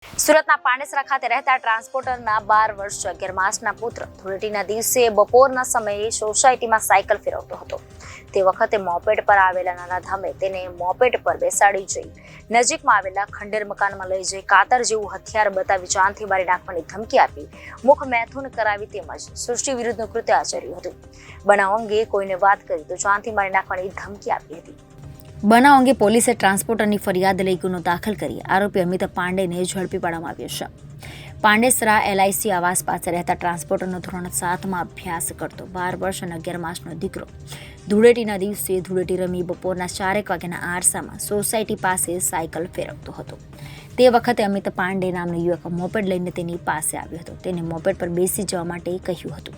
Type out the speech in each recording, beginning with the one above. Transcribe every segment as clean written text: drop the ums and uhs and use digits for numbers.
સુરતના પાંડેસરા ખાતે રહેતા ટ્રાન્સપોર્ટરના 12 વર્ષ 11 માસના પુત્ર ધૂળેટીના દિવસે બપોરના સમયે સોસાયટીમાં સાયકલ ફેરવતો હતો. તે વખતે મોપેડ પર આવેલા નાના ધામે તેને મોપેડ પર બેસાડી જઈ નજીકમાં આવેલા ખંડેર મકાનમાં લઈ જઈ કાતર જેવું હથિયાર બતાવી જાનથી મારી નાખવાની ધમકી આપી મુખ મૈથુન કરાવી તેમજ સૃષ્ટિ વિરુદ્ધનું કૃત્ય આચર્યું હતું. બનાવ અંગે કોઈને વાત કરી તો જાનથી મારી નાખવાની ધમકી આપી હતી. બનાવ અંગે પોલીસે ટ્રાન્સપોર્ટરની ફરિયાદ લઈ ગુનો દાખલ કરી આરોપી અમિત પાંડેને ઝડપી પાડવામાં આવ્યો છે. પાંડેસરા LIC આવાસ પાસે રહેતા ટ્રાન્સપોર્ટરનો ધોરણ 7માં અભ્યાસ કરતો 12 વર્ષ અને 11 માસનો દીકરો ધૂળેટીના દિવસે ધૂળેટી રમી બપોરના 4 વાગ્યાના આરસામાં સોસાયટી પાસે સાયકલ ફેરવતો હતો. તે વખતે અમિત પાંડે નામનો યુવક મોપેડ લઈને તેની પાસે આવ્યો હતો. તેને મોપેડ પર બેસી જવા માટે કહ્યું હતું.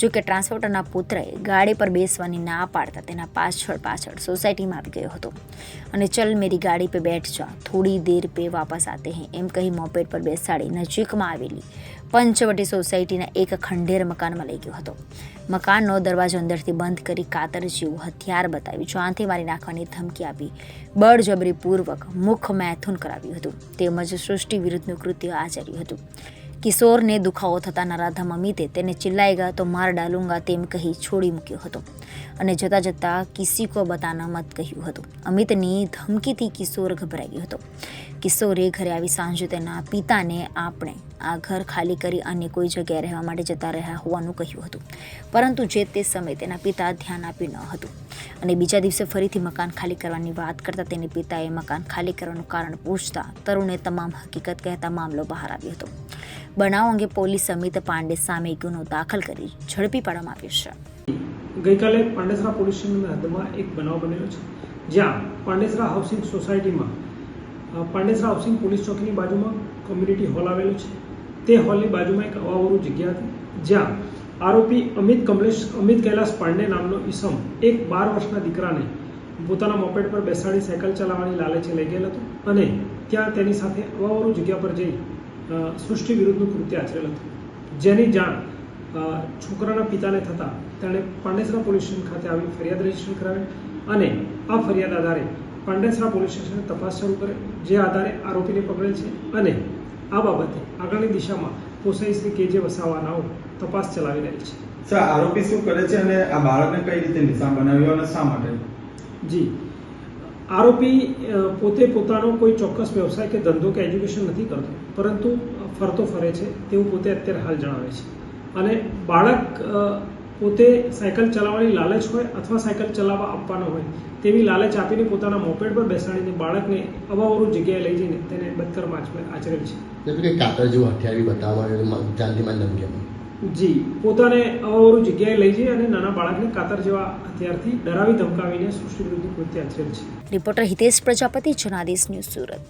જોકે ટ્રાન્સપોર્ટરના પુત્રએ ગાડી પર બેસવાની ના પાડતા તેના પાછળ સોસાયટીમાં આવી ગયો હતો અને ચલ મેરી ગાડી पे बैठ जा थोड़ी देर पे वापस आते हैं એમ કહી મોપેડ પર બેસાડી નજીકમાં આવેલી પંચવટી સોસાયટીના એક ખંડેર મકાનમાં લઈ ગયો હતો. મકાનનો દરવાજો અંદરથી બંધ કરી કાતર જેવું હથિયાર બતાવી જાનથી મારી નાખવાની ધમકી આપી બળજબરીપૂર્વક મુખ મૈથુન કરાવ્યું હતું તેમજ સૃષ્ટિ વિરુદ્ધનું કૃત્ય આચર્યું હતું. કિશોરને દુખાવો થતા નરાધમ અમિતે તેને ચિલ્લાएगा તો માર ડાલુંગા તેમ કહી છોડી મૂક્યો હતો અને જતાં જતાં કિસી કો બતાના મત કહ્યું હતું. અમિતની ધમકીથી કિશોર ગભરાઈ ગયો હતો. કિશોરે ઘરે આવી સાંજે તેના પિતાને આપણે આ ઘર ખાલી કરી અન્ય કોઈ જગ્યાએ રહેવા માટે જતા રહ્યા હોવાનું કહ્યું હતું, પરંતુ જે તે સમયે તેના પિતા ધ્યાન આપ્યું ન હતું અને બીજા દિવસે ફરીથી મકાન ખાલી કરવાની વાત કરતા તેની પિતાએ મકાન ખાલી કરવાનું કારણ પૂછતા તરુણે તમામ હકીકત કહેતા મામલો બહાર આવ્યો હતો. બનાવ અંગે પોલીસ અમિત પાંડે સામે ગુનો દાખલ કરી ઝડપી પાડવામાં આવ્યો છે. ગઈકાલે પાંડેસરા પોલીસ સ્ટેશનના હદમાં એક બનાવ બનેલો છે, જ્યાં પાંડેસરા હાઉસિંગ સોસાયટીમાં પાંડેસરા હાઉસિંગ પોલીસ ચોકીની બાજુમાં કોમ્યુનિટી હોલ આવેલો છે. તે હોલની બાજુમાં એક અવાવરું જગ્યા હતી, જ્યાં આરોપી અમિત કૈલાસ પાંડે નામનો ઈસમ એક 12 વર્ષના દીકરાને પોતાના મોપેડ પર બેસાડી સાયકલ ચલાવવાની લાલચે લઈ ગયેલ હતો અને ત્યાં તેની સાથે અવાવરું જગ્યા પર જઈ સૃષ્ટિ વિરુદ્ધનું કૃત્ય આચરેલ હતું. જેની જાણ છોકરાના પિતાને થતાં તેણે પાંડેસરા પોલીસ સ્ટેશન ખાતે આવી ફરિયાદ રજીસ્ટર કરાવી અને આ ફરિયાદ આધારે પાંડેસરા પોલીસ સ્ટેશને તપાસ શરૂ કરે, જે આધારે આરોપીને પકડેલ છે અને આ બાબતે આગળની દિશામાં પોસાઈ શ્રી KJ વસાવાનાઓ તપાસ ચલાવી રહી છે. સર, આરોપી શું કરે છે અને આ બાળકને કઈ રીતે નિશાન બનાવ્યો અને શા માટે? જી, આરોપી પોતે પોતાનો કોઈ ચોક્કસ વ્યવસાય કે ધંધો કે એજ્યુકેશન નથી કરતો, પરંતુ ફરતો ફરે છે તેવું પોતે અત્યારે હાલ જણાવે છે અને બાળક પોતે સાયકલ ચલાવવાની લાલચ હોય અથવા સાયકલ ચલાવવા આપવાનો હોય તેવી લાલચ આપીને પોતાના મોપેડ પર બેસાડીને બાળકને અવાવરું જગ્યાએ લઈ જઈને તેને બદકર્મ આચરેલ છે. એટલે કે કાતર જેવું હથિયાર બતાવવા જાનથી મારી ધમકી આપી. જી, પોતાને અવાવરું જગ્યાએ લઈ જઈ અને નાના બાળકને કાતર જેવા હથિયારથી ડરાવી ધમકાવીને સૃષ્ટિ વિરુદ્ધ કૃત્ય આચરેલ છે. Reporter Hitesh Prajapati, Janadesh news, Surat.